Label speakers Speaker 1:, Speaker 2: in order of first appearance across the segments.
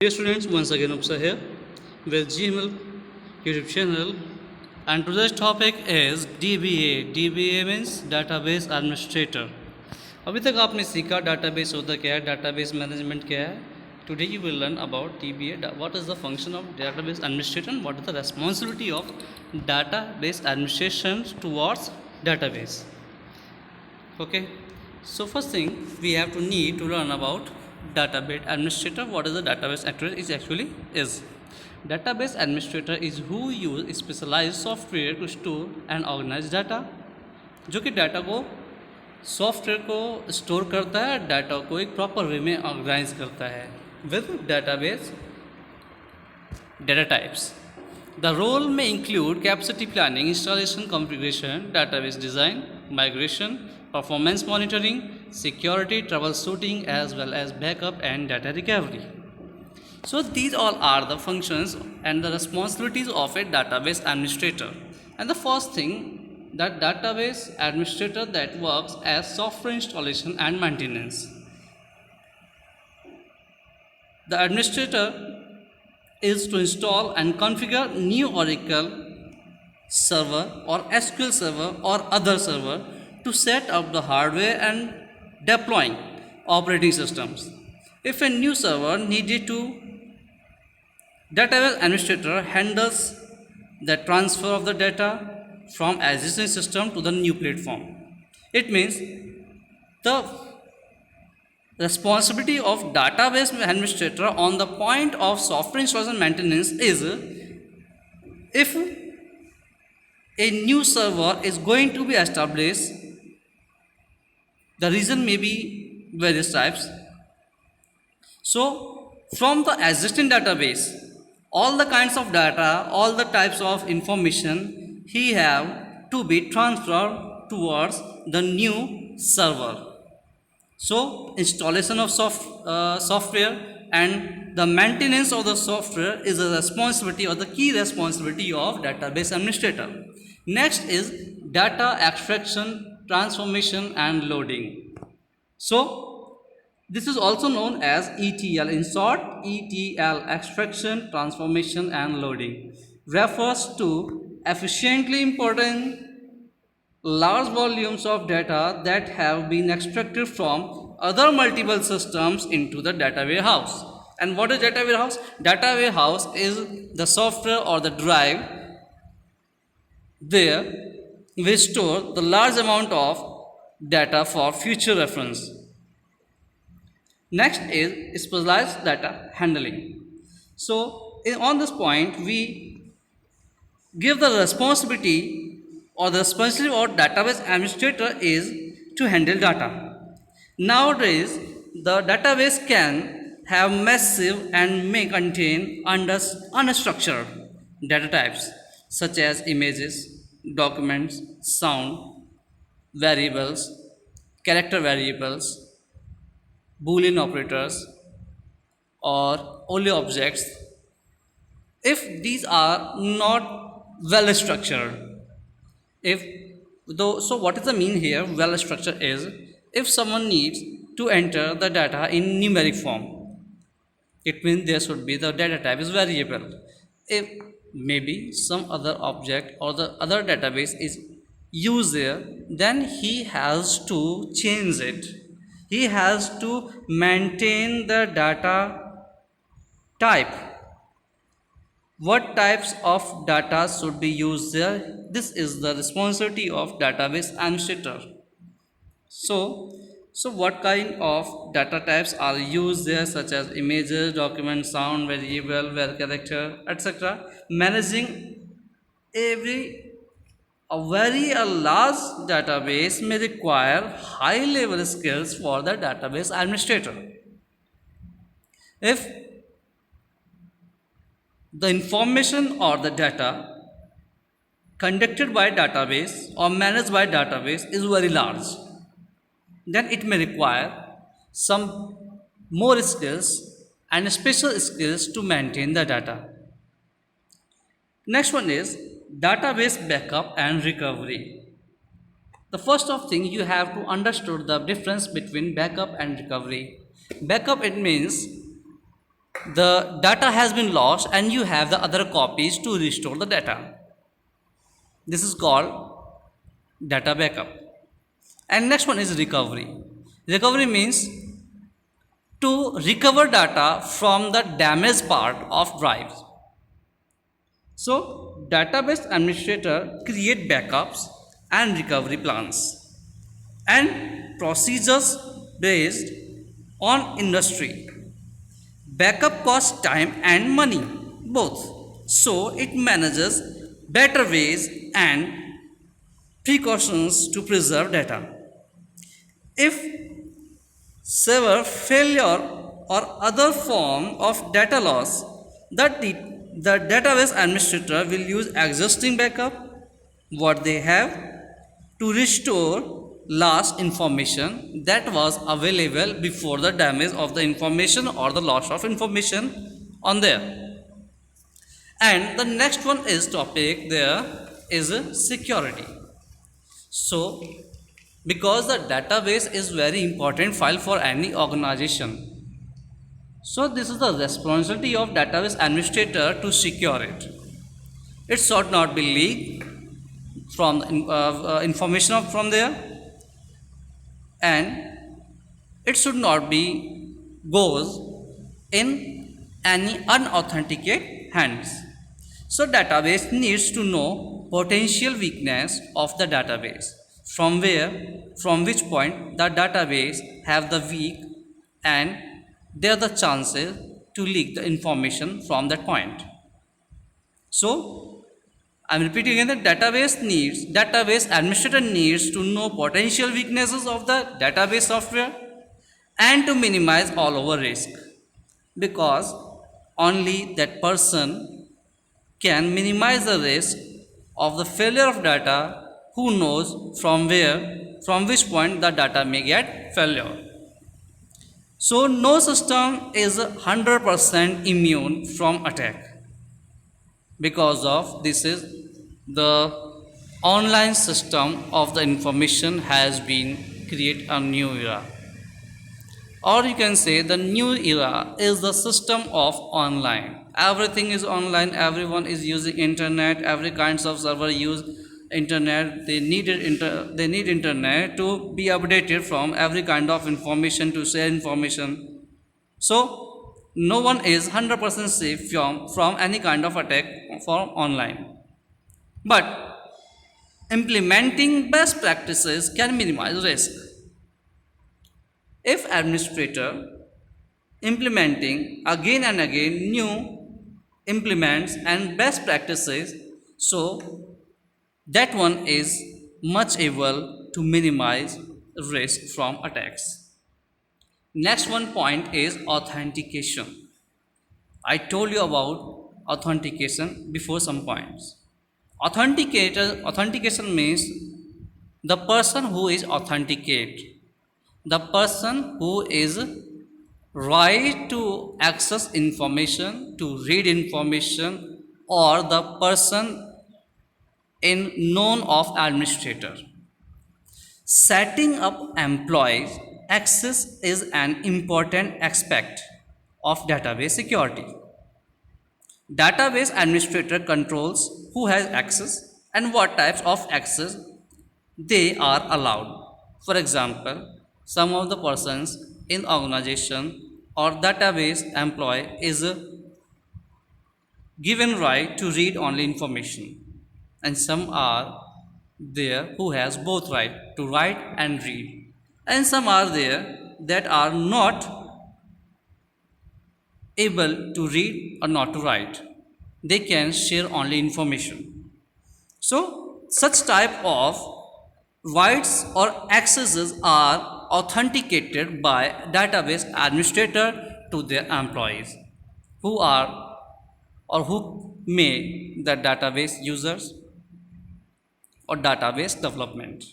Speaker 1: Dear students, once again Upsa here with GML YouTube channel, and today's topic is DBA. DBA means Database Administrator. अभी तक आपने सीखा database होता क्या है, डाटाबेस मैनेजमेंट क्या है. Today you will learn about DBA. What is the function of database administration? What is the responsibility of database administration towards database? Okay. So first thing we have to need to learn about database administrator. What is the database administrator is database administrator is who use specialized software to store and organize data. जो कि data को software को store करता है, data को एक proper way में organise करता है with database data types. The role may include capacity planning, installation configuration, database design, migration, performance monitoring, security, troubleshooting, as well as backup and data recovery. So these all are the functions and the responsibilities of a database administrator. And the first thing, that database administrator that works as software installation and maintenance. The administrator is to install and configure new Oracle server or SQL server or other server to set up the hardware and deploying operating systems. If a new server needed to, database administrator handles the transfer of the data from existing system to the new platform. It means the responsibility of database administrator on the point of software installation maintenance is, if a new server is going to be established, the reason may be various types. So from the existing database, all the kinds of data, all the types of information he have to be transferred towards the new server. So installation of software and the maintenance of the software is a responsibility or the key responsibility of database administrator. Next is data extraction, transformation and loading. So this is also known as ETL. In short, ETL, extraction, transformation and loading, refers to efficiently importing large volumes of data that have been extracted from other multiple systems into the data warehouse. And what is data warehouse? Data warehouse is the software or the drive. There we store the large amount of data for future reference. Next is specialized data handling. So on this point, we give the responsibility or the responsibility of database administrator is to handle data. Nowadays, the database can have massive and may contain unstructured data types such as images, documents, sound, variables, character variables, Boolean operators, or only objects. If these are not well structured, so what is the mean here? Well structured is, if someone needs to enter the data in numeric form, it means there should be the data type is variable. If maybe some other object or the other database is used there, then he has to change it. He has to maintain the data type. What types of data should be used there? This is the responsibility of database administrator. So what kind of data types are used there, such as images, documents, sound, variable, character, etc. Managing a very large database may require high level skills for the database administrator. If the information or the data conducted by database or managed by database is very large, then it may require some more skills and special skills to maintain the data. Next one is database backup and recovery. The first of thing, you have to understand the difference between backup and recovery. Backup, it means the data has been lost and you have the other copies to restore the data. This is called data backup. And next one is recovery. Recovery means to recover data from the damaged part of drives. So database administrator create backups and recovery plans and procedures based on industry. Backup costs time and money both. So it manages better ways and precautions to preserve data. If server failure or other form of data loss, the database administrator will use existing backup, what they have, to restore lost information that was available before the damage of the information or the loss of information on there. And the next one is topic there is security. So because the database is very important file for any organization, so this is the responsibility of database administrator to secure it. It should not be leaked from information from there, and it should not be goes in any unauthenticated hands. So database needs to know potential weakness of the database, from which point the database have the weak, and there are the chances to leak the information from that point. So I'm repeating again, the database administrator needs to know potential weaknesses of the database software and to minimize all over risk, because only that person can minimize the risk of the failure of data, who knows from which point the data may get failure. So no system is 100% immune from attack. Because of this is the online system of the information has been create a new era, or you can say the new era is the system of online. Everything is online, everyone is using internet, every kinds of server use internet, they need internet to be updated from every kind of information, to share information. So no one is 100% safe from any kind of attack from online, but implementing best practices can minimize risk. If administrator implementing again and again new implements and best practices, so that one is much able to minimize risk from attacks. Next one point is authentication. I told you about authentication before some points. Authentication means the person who is authenticate, the person who is right to access information, to read information, or the person in known of administrator. Setting up employees access is an important aspect of database security. Database administrator controls who has access and what types of access they are allowed. For example, some of the persons in organization or database employee is given right to read only information, and some are there who has both right to write and read, and some are there that are not able to read or not to write, they can share only information. So such type of rights or accesses are authenticated by database administrator to their employees, who are or who may the database users or database development.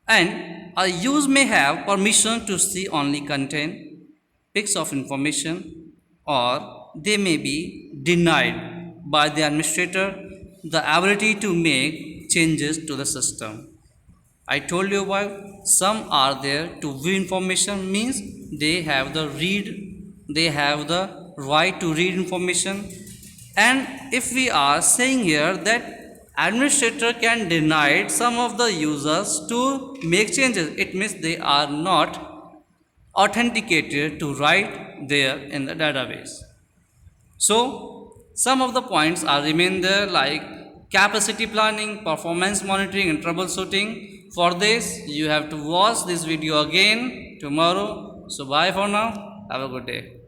Speaker 1: And a user may have permission to see only content, pics of information, or they may be denied by the administrator the ability to make changes to the system. I told you about. Some are there to view information, means they have the right to read information. And if we are saying here that administrator can deny some of the users to make changes, it means they are not authenticated to write there in the database. So some of the points are remain there, like capacity planning, performance monitoring and troubleshooting. For this you have to watch this video again tomorrow. So bye for now, have a good day.